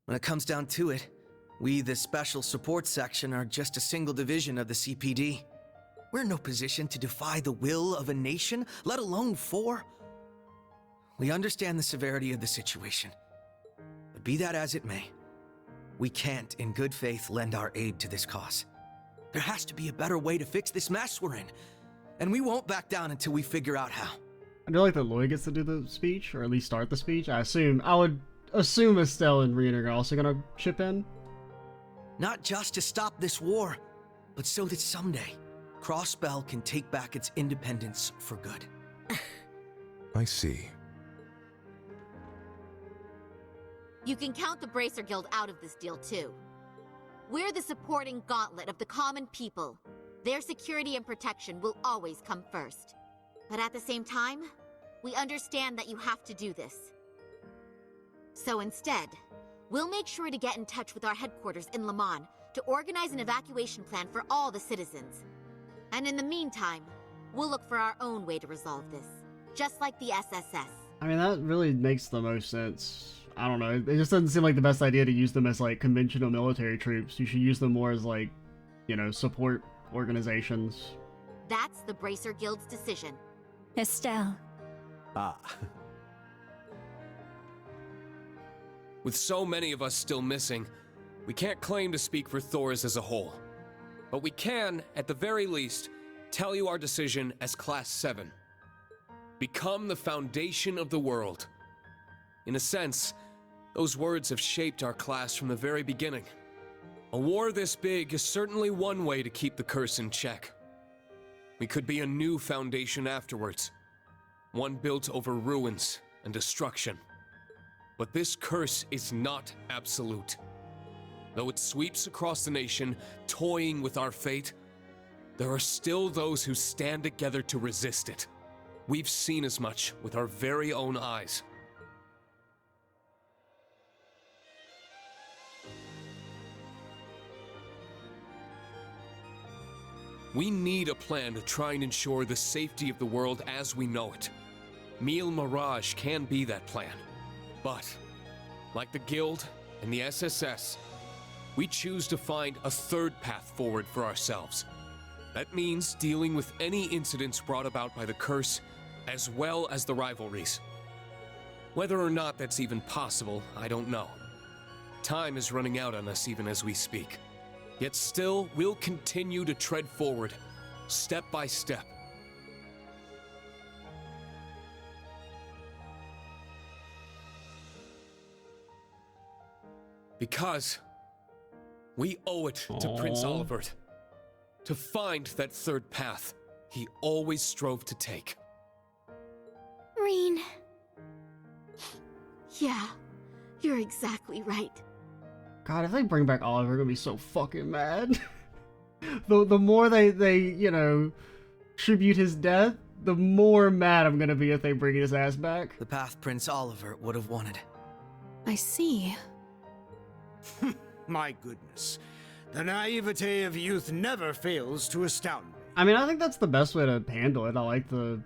When it comes down to it, we, the Special Support Section, are just a single division of the CPD. We're in no position to defy the will of a nation, let alone 4. We understand the severity of the situation. But be that as it may, we can't, in good faith, lend our aid to this cause. There has to be a better way to fix this mess we're in, and we won't back down until we figure out how. I do like that Lloyd gets to do the speech, or at least start the speech. I would assume Estelle and Reen are also gonna chip in. Not just to stop this war, but so that someday, Crossbell can take back its independence for good. I see. You can count the Bracer Guild out of this deal, too. We're the supporting gauntlet of the common people. Their security and protection will always come first. But at the same time, we understand that you have to do this. So instead, we'll make sure to get in touch with our headquarters in Le Mans to organize an evacuation plan for all the citizens. And in the meantime, we'll look for our own way to resolve this, just like the SSS. I mean, that really makes the most sense. I don't know, it just doesn't seem like the best idea to use them as, like, conventional military troops. You should use them more as, like, you know, support organizations. That's the Bracer Guild's decision. Estelle. Ah. With so many of us still missing, we can't claim to speak for Thors as a whole. But we can, at the very least, tell you our decision as Class 7. Become the foundation of the world. In a sense, those words have shaped our class from the very beginning. A war this big is certainly one way to keep the curse in check. We could be a new foundation afterwards, one built over ruins and destruction. But this curse is not absolute. Though it sweeps across the nation, toying with our fate, there are still those who stand together to resist it. We've seen as much with our very own eyes. We need a plan to try and ensure the safety of the world as we know it. Mille Mirage can be that plan. But, like the Guild and the SSS, we choose to find a third path forward for ourselves. That means dealing with any incidents brought about by the curse, as well as the rivalries. Whether or not that's even possible, I don't know. Time is running out on us even as we speak. Yet still, we'll continue to tread forward, step by step. Because we owe it to Prince Olivert to find that third path he always strove to take. Reen. Yeah, you're exactly right. God, if they bring back Oliver, I'm gonna be so fucking mad. the more they, you know, tribute his death, the more mad I'm gonna be if they bring his ass back. The path Prince Olivert would have wanted. I see. My goodness. The naivete of youth never fails to astound me. I mean, I think that's the best way to handle it. I like the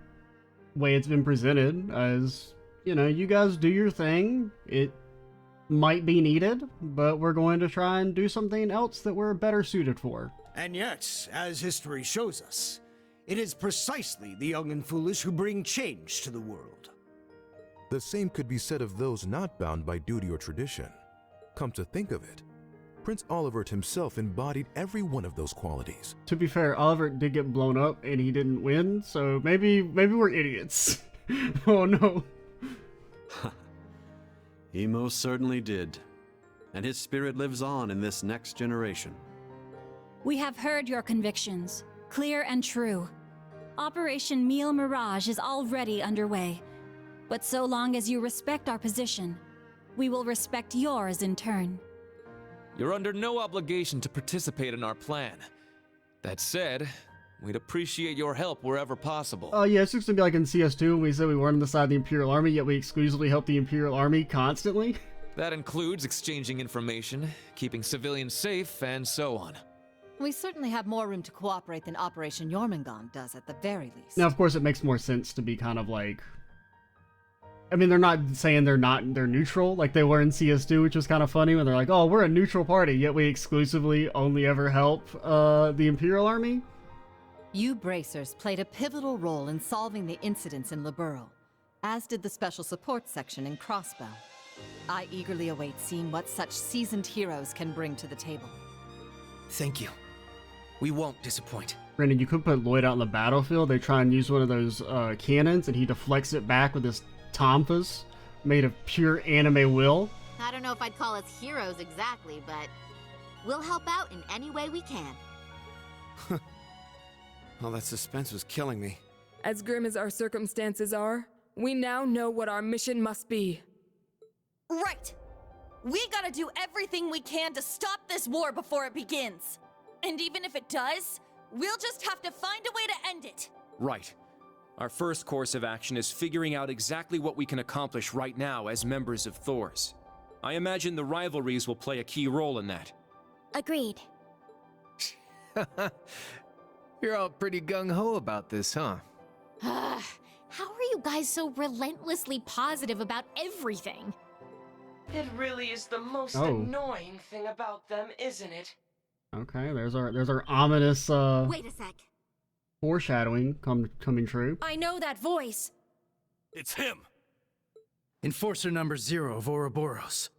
way it's been presented as, you know, you guys do your thing. It might be needed, but we're going to try and do something else that we're better suited for. And yet, as history shows us, it is precisely the young and foolish who bring change to the world. The same could be said of those not bound by duty or tradition. Come to think of it, Prince Olivert himself embodied every one of those qualities. To be fair, Olivert did get blown up and he didn't win, so maybe we're idiots. Oh no. He most certainly did. And his spirit lives on in this next generation. We have heard your convictions, clear and true. Operation Mille Mirage is already underway. But so long as you respect our position, we will respect yours in turn. You're under no obligation to participate in our plan. That said, we'd appreciate your help wherever possible. Oh yeah, it's just gonna be like in CS2 when we said we weren't on the side of the Imperial Army, yet we exclusively help the Imperial Army constantly. That includes exchanging information, keeping civilians safe, and so on. We certainly have more room to cooperate than Operation Jormungand does at the very least. Now, of course, it makes more sense to be kind of like... I mean, they're not saying they're neutral, like they were in CS2, which was kind of funny when they're like, oh, we're a neutral party, yet we exclusively only ever help the Imperial Army. You Bracers played a pivotal role in solving the incidents in Liberl, as did the Special Support Section in Crossbell. I eagerly await seeing what such seasoned heroes can bring to the table. Thank you. We won't disappoint. Brandon, you could put Lloyd out on the battlefield. They try and use one of those cannons, and he deflects it back with his tonfas made of pure anime will. I don't know if I'd call us heroes exactly, but we'll help out in any way we can. All that suspense was killing me. As grim as our circumstances are, we now know what our mission must be. Right! We gotta do everything we can to stop this war before it begins. And even if it does, we'll just have to find a way to end it. Right. Our first course of action is figuring out exactly what we can accomplish right now as members of Thors. I imagine the rivalries will play a key role in that. Agreed. You're all pretty gung-ho about this, huh? How are you guys so relentlessly positive about everything? It really is the most annoying thing about them, isn't it? Okay, there's our ominous Wait a sec. foreshadowing coming true. I know that voice. It's him! Enforcer number 0 of Ouroboros.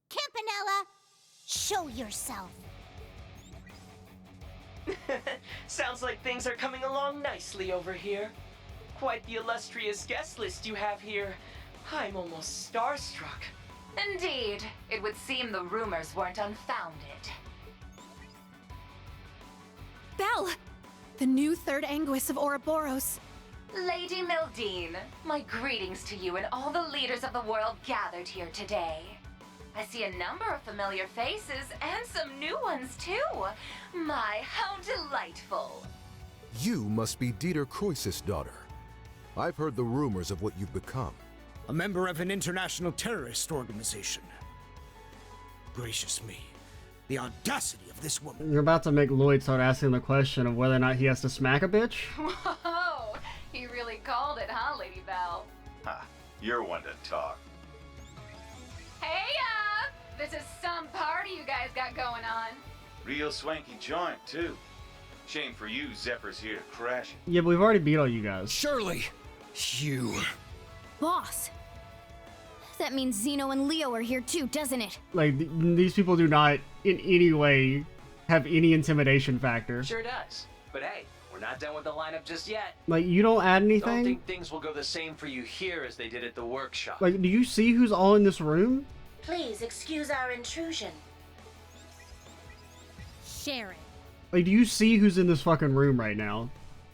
Campanella, show yourself. Sounds like things are coming along nicely over here. Quite the illustrious guest list you have here. I'm almost starstruck. Indeed. It would seem the rumors weren't unfounded. Belle! The new third Anguis of Ouroboros. Lady Mildine, my greetings to you and all the leaders of the world gathered here today. I see a number of familiar faces and some new ones too. My, how delightful. You must be Dieter Croesus' daughter. I've heard the rumors of what you've become. A member of an international terrorist organization. Gracious me. The audacity of this woman. You're about to make Lloyd start asking the question of whether or not he has to smack a bitch? Whoa, you really called it, huh, Lady Belle? Ha, you're one to talk. Hey, this is some party you guys got going on. Real swanky joint, too. Shame for you, Zephyr's here to crash it. Yeah, but we've already beat all you guys. Shirley! You... Boss! That means Zeno and Leo are here too, doesn't it? Like, these people do not in any way have any intimidation factor. Sure does. But hey, we're not done with the lineup just yet. Like, you don't add Don't anything? think things will go the same for you here as they did at the workshop. Like, do you see who's all in this room? Please excuse our intrusion. Sharon. Like, do you see who's in this fucking room right now?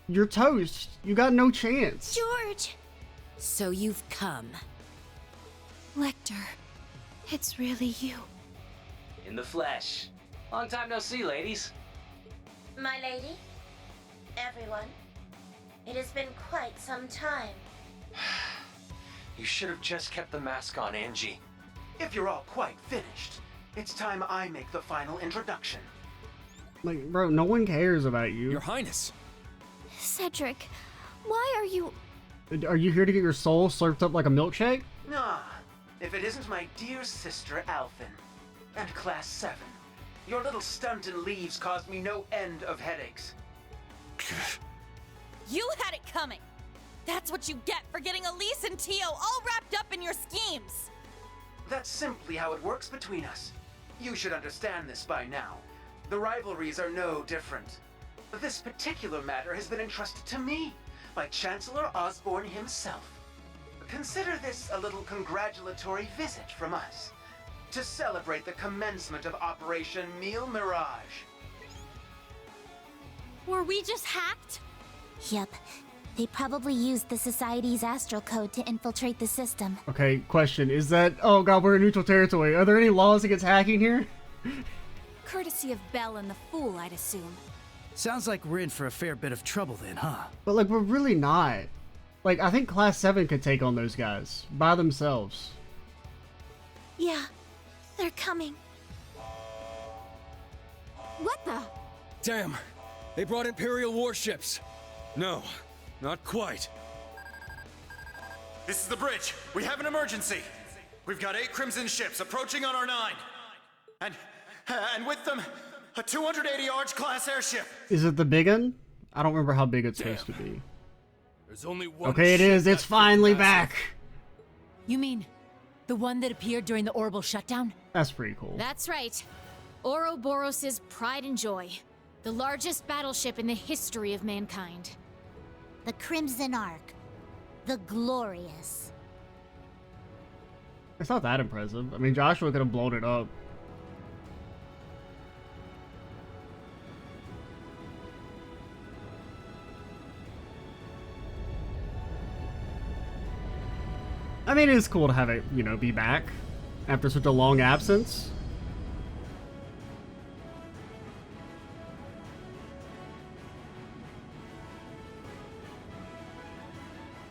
You're toast. You got no chance. George! So you've come. Lecter, it's really you. In the flesh. Long time no see, ladies. My lady, everyone, it has been quite some time. You should have just kept the mask on, Angie. If you're all quite finished, it's time I make the final introduction. Like, bro, no one cares about you. Your Highness. Cedric, why are you... Are you here to get your soul slurped up like a milkshake? Ah, if it isn't my dear sister Alphen. And Class 7. Your little stunt in leaves caused me no end of headaches. You had it coming. That's what you get for getting Elise and Tio all wrapped up in your schemes. That's simply how it works between us. You should understand this by now. The rivalries are no different. This particular matter has been entrusted to me by Chancellor Osborne himself. Consider this a little congratulatory visit from us to celebrate the commencement of Operation Mille Mirage. Were we just hacked? Yep. They probably used the Society's astral code to infiltrate the system. Okay, question. Is that... Oh god, we're in neutral territory. Are there any laws against hacking here? Courtesy of Belle and the Fool, I'd assume. Sounds like we're in for a fair bit of trouble then, huh? But like, we're really not. Like, I think Class 7 could take on those guys by themselves. Yeah, they're coming. What the? Damn, they brought Imperial warships. No, not quite. This is the bridge. We have an emergency. We've got 8 Crimson ships approaching on our 9. And with them, a 280 Arch class airship. Is it the big one? I don't remember how big it's supposed to be. There's only one. Okay, it is. It's finally back. You mean the one that appeared during the orbital shutdown? That's pretty cool. That's right. Ouroboros' pride and joy. The largest battleship in the history of mankind. The Crimson Ark. The Glorious. It's not that impressive. I mean, Joshua could have blown it up. I mean, it is cool to have it, you know, be back after such a long absence.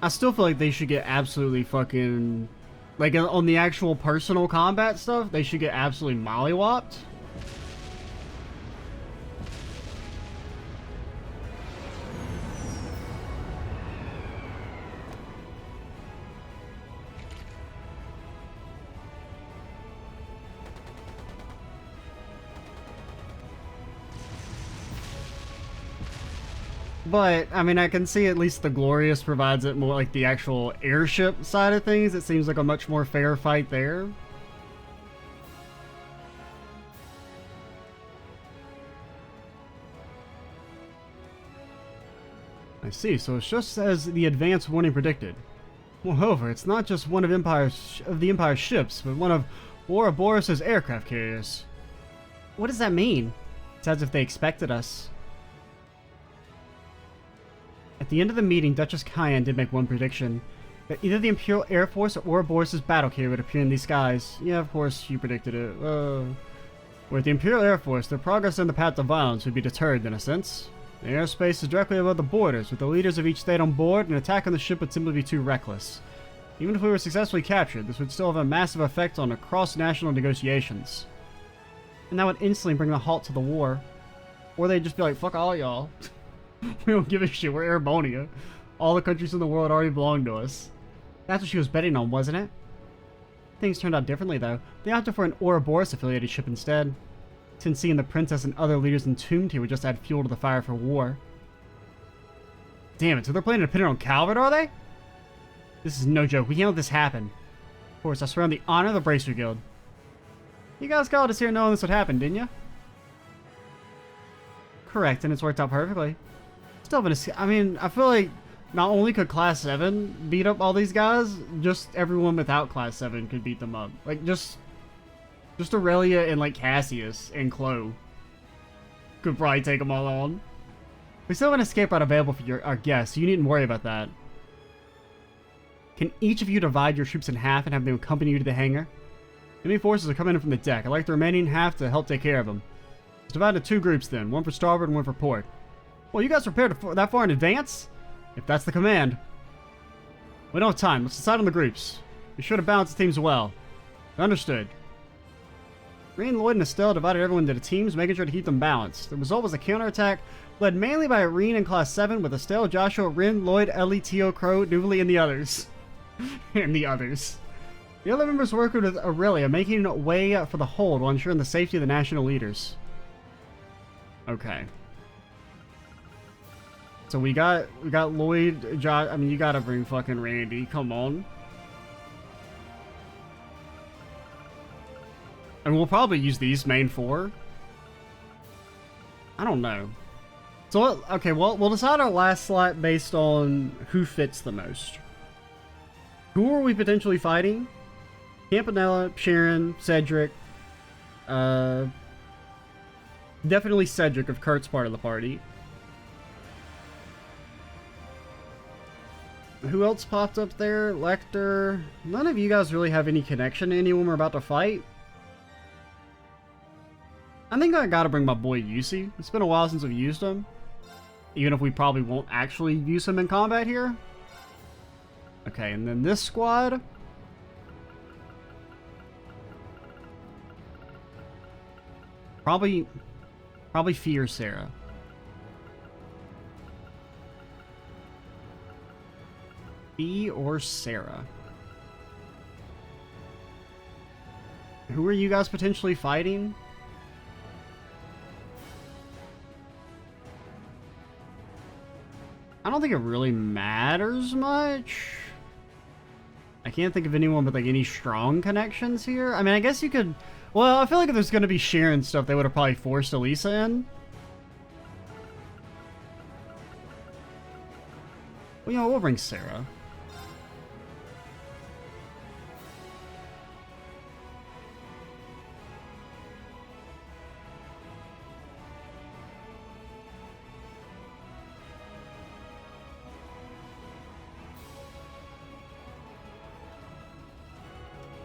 I still feel like they should get absolutely fucking... Like, on the actual personal combat stuff, they should get absolutely mollywopped. But, I mean, I can see at least the Glorious provides it more like the actual airship side of things. It seems like a much more fair fight there. I see, so it's just as the advance warning predicted. Moreover, it's not just one of the Empire's ships, but one of Ouroboros' aircraft carriers. What does that mean? It's as if they expected us. At the end of the meeting, Duchess Cayenne did make one prediction. That either the Imperial Air Force or Ouroboros' battle carrier would appear in these skies. Yeah, of course, you predicted it. With the Imperial Air Force, their progress in the path of violence would be deterred, in a sense. The airspace is directly above the borders, with the leaders of each state on board, an attack on the ship would simply be too reckless. Even if we were successfully captured, this would still have a massive effect on cross-national negotiations. And that would instantly bring a halt to the war. Or they'd just be like, fuck all y'all. We don't give a shit, we're Erebonia. All the countries in the world already belong to us. That's what she was betting on, wasn't it? Things turned out differently, though. They opted for an Ouroboros-affiliated ship instead, since seeing the princess and other leaders entombed here would just add fuel to the fire for war. Damn it, so they're planning to pin it on Calvert, are they? This is no joke. We can't let this happen. Of course, I swear on the honor of the Bracer Guild. You guys called us here knowing this would happen, didn't you? Correct, and it's worked out perfectly. Still been I mean, I feel like not only could Class 7 beat up all these guys, just everyone without Class 7 could beat them up. Like, just Aurelia and, like, Cassius and Chloe could probably take them all on. We still have an escape route available for our guests, so you needn't worry about that. Can each of you divide your troops in half and have them accompany you to the hangar? Enemy forces are coming in from the deck. I'd like the remaining half to help take care of them. Let's divide into two groups then, one for starboard and one for port. Well, you guys prepared that far in advance? If that's the command. We don't have time. Let's decide on the groups. Be sure to balance the teams well. Understood. Irene, Lloyd, and Estelle divided everyone into teams, making sure to keep them balanced. The result was a counterattack led mainly by Irene in Class 7, with Estelle, Joshua, Rin, Lloyd, Ellie, Tio, Crow, Nuvalee, and the others. The other members worked with Aurelia, making way for the hold while ensuring the safety of the national leaders. Okay. So we got Lloyd, Josh. I mean, you gotta bring fucking Randy. Come on. And we'll probably use these main four. I don't know. So, okay, well, we'll decide our last slot based on who fits the most. Who are we potentially fighting? Campanella, Sharon, Cedric. Definitely Cedric if Kurt's part of the party. Who else popped up there? Lecter. None of you guys really have any connection to anyone we're about to fight. I think I gotta bring my boy Yusi. It's been a while since we've used him. Even if we probably won't actually use him in combat here. Okay, and then this squad. Probably Fear Sarah. Fee or Sarah. Who are you guys potentially fighting? I don't think it really matters much. I can't think of anyone with like any strong connections here. I mean, I guess you could. Well, I feel like if there's gonna be Sharon stuff, they would have probably forced Elisa in. Well, you know, we'll bring Sarah.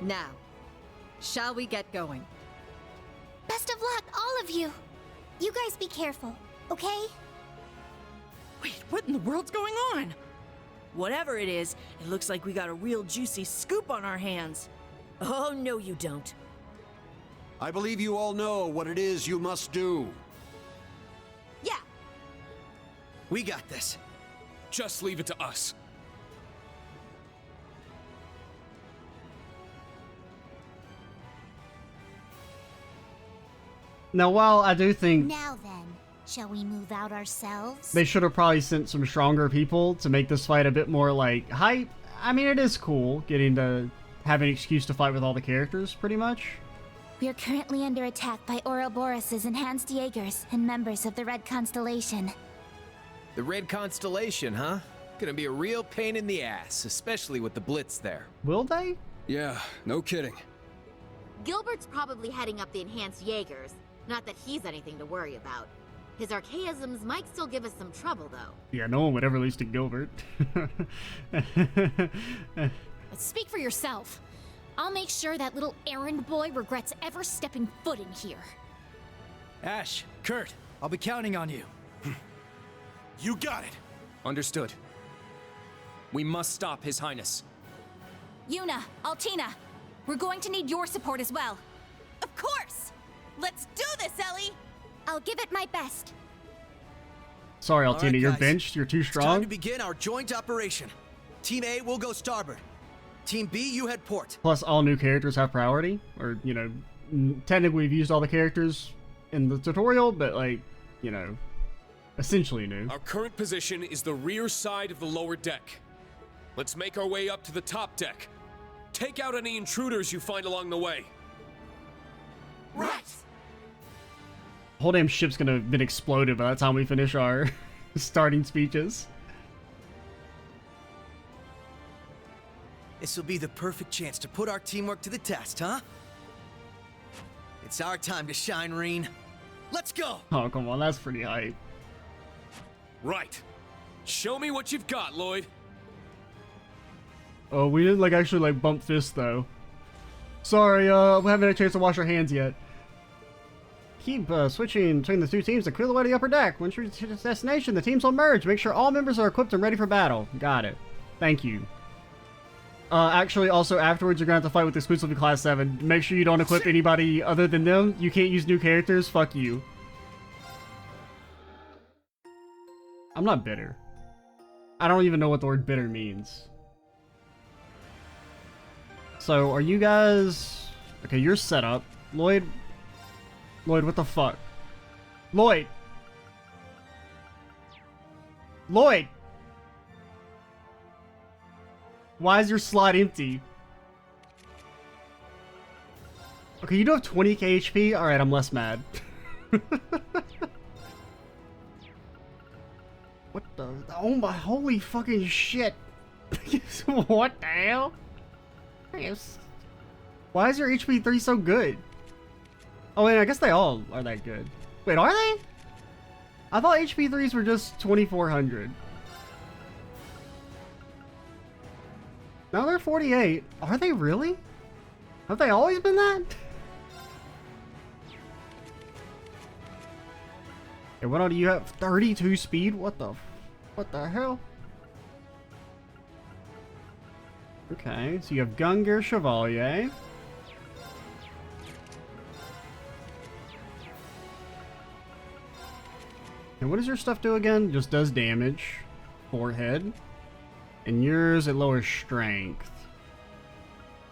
Now, shall we get going? Best of luck, all of you. You guys be careful, okay? Wait, what in the world's going on? Whatever it is, it looks like we got a real juicy scoop on our hands. Oh, no you don't. I believe you all know what it is you must do. Yeah. We got this. Just leave it to us. Now, while I do think Now then, shall we move out ourselves? they should have probably sent some stronger people to make this fight a bit more like hype. I mean, it is cool getting to have an excuse to fight with all the characters, pretty much. We are currently under attack by Ouroboros' enhanced Jaegers and members of the Red Constellation. The Red Constellation, huh? Gonna be a real pain in the ass, especially with the Blitz there. Will they? Yeah, no kidding. Gilbert's probably heading up the enhanced Jaegers. Not that he's anything to worry about. His archaisms might still give us some trouble, though. Yeah, no one would ever lose to Gilbert. Speak for yourself. I'll make sure that little errand boy regrets ever stepping foot in here. Ash, Kurt, I'll be counting on you. You got it. Understood. We must stop His Highness. Yuna, Altina, we're going to need your support as well. Of course! Let's do this, Ellie! I'll give it my best. Sorry, All Altina, right, you're guys. benched. You're too It's time strong. to begin our joint operation. Team A will go starboard. Team B, you head port. Plus, all new characters have priority. Or, you know, technically we've used all the characters in the tutorial, but, like, you know, essentially new. Our current position is the rear side of the lower deck. Let's make our way up to the top deck. Take out any intruders you find along the way. Right! The whole damn ship's gonna have been exploded by the time we finish our starting speeches. This will be the perfect chance to put our teamwork to the test, huh? It's our time to shine, Reen. Let's go! Oh, come on, that's pretty hype. Right. Show me what you've got, Lloyd. Oh, we didn't, like, actually, like, bump fists, though. Sorry, we haven't had a chance to wash our hands yet. Keep switching between the two teams to clear the way to the upper deck. Once you reach your destination, the teams will merge. Make sure all members are equipped and ready for battle. Got it. Thank you. Actually, also, afterwards, you're gonna have to fight with exclusively Class 7. Make sure you don't equip anybody other than them. You can't use new characters. Fuck you. I'm not bitter. I don't even know what the word bitter means. So, are you guys... Okay, you're set up. Lloyd, what the fuck? Lloyd! Lloyd! Why is your slot empty? Okay, you do have 20k HP? Alright, I'm less mad. What the... Oh my... Holy fucking shit! What the hell? Why is your HP 3 so good? Oh wait, I guess they all are that good. Wait, are they? I thought HP 3s were just 2400. No, they're 48. Are they really? Have they always been that? Okay, what all do you have? 32 speed? What the hell? Okay, so you have Gungar Chevalier. And what does your stuff do again? Just does damage. Forehead. And yours, it lowers strength.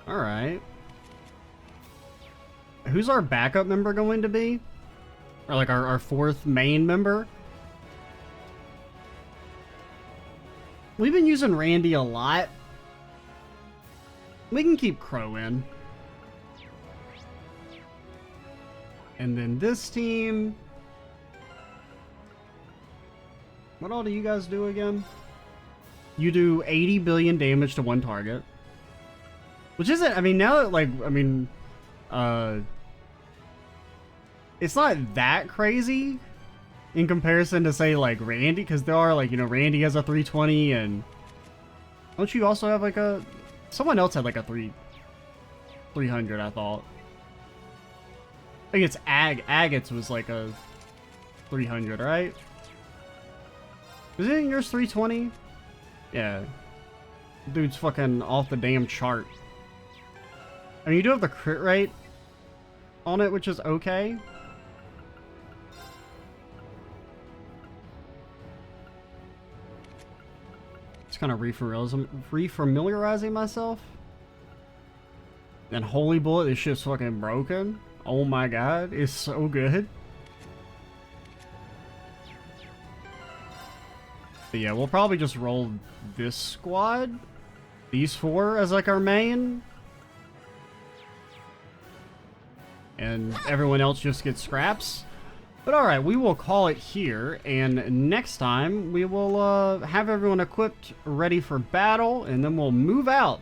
Alright. Who's our backup member going to be? Or like our fourth main member? We've been using Randy a lot. We can keep Crow in. And then this team... What all do you guys do again? You do 80 billion damage to one target. Which isn't, I mean, now that, like, I mean, it's not that crazy in comparison to, say, like, Randy, because there are, like, you know, Randy has a 320, and don't you also have, like, a, someone else had, like, a 300, I thought. I think it's Agates was, like, a 300, right? Isn't yours 320? Yeah. Dude's fucking off the damn chart. I mean, you do have the crit rate on it, which is okay. Just kind of refamiliarizing myself. And Holy Bullet, this shit's fucking broken. Oh my god, it's so good. But yeah, we'll probably just roll this squad. These four as like our main. And everyone else just gets scraps. But alright, we will call it here. And next time, we will have everyone equipped, ready for battle. And then we'll move out.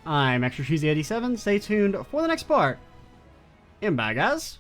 I'm Extra Cheesy 87. Stay tuned for the next part. And bye, guys.